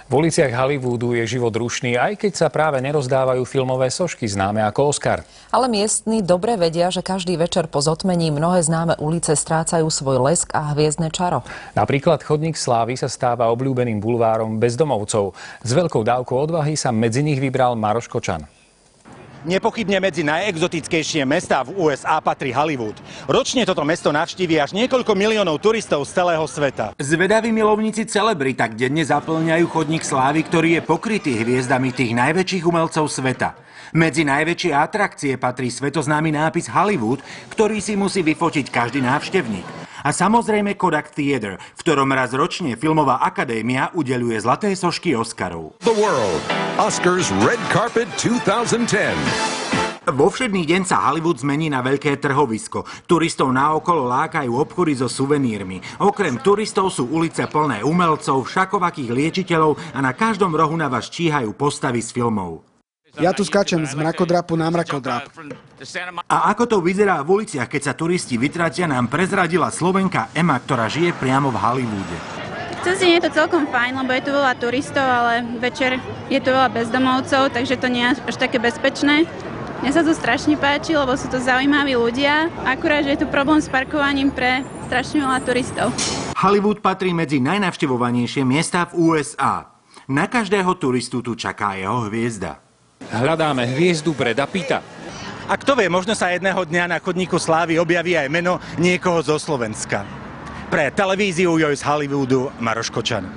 V uliciach Hollywoodu je život rušný, aj keď sa práve nerozdávajú filmové sošky známe ako Oscar. Ale miestni dobre vedia, že každý večer po zotmení mnohé známe ulice strácajú svoj lesk a hviezdne čaro. Napríklad chodník slávy sa stáva obľúbeným bulvárom bezdomovcov. S veľkou dávkou odvahy sa medzi nich vybral Maroš Kočan. Nepochybne medzi najexotickejšie mestá v USA patrí Hollywood. Ročne toto mesto navštíví až niekoľko miliónov turistov z celého sveta. Zvedaví milovníci celebrit tak denne zaplňajú chodník slávy, ktorý je pokrytý hviezdami tých najväčších umelcov sveta. Medzi najväčšie atrakcie patrí svetoznámy nápis Hollywood, ktorý si musí vyfotiť každý návštevník. A samozrejme Kodak Theater, v ktorom raz ročne Filmová akadémia udeľuje zlaté sošky Oscarov. The World. Oscars Red Carpet 2010. Vo všedný deň sa Hollywood zmení na veľké trhovisko. Turistov naokolo lákajú obchody so suvenírmi. Okrem turistov sú ulice plné umelcov, všakovakých liečiteľov a na každom rohu na vás číhajú postavy z filmov. Ja tu skáčem z mrakodrapu na mrakodrap. A ako to vyzerá v uliciach, keď sa turisti vytratia, nám prezradila Slovenka Ema, ktorá žije priamo v Hollywoode. Cez deň je to celkom fajn, lebo je tu veľa turistov, ale večer je tu veľa bezdomovcov, takže to nie je až také bezpečné. Mne sa to strašne páči, lebo sú to zaujímaví ľudia, akurát, že je tu problém s parkovaním pre strašne veľa turistov. Hollywood patrí medzi najnavštevovanejšie miesta v USA. Na každého turistu tu čaká jeho hviezda. Hľadáme hviezdu Brada Pitta. A kto vie, možno sa jedného dňa na chodníku slávy objaví aj meno niekoho zo Slovenska. Pre televíziu Joj z Hollywoodu Maroš Kočan.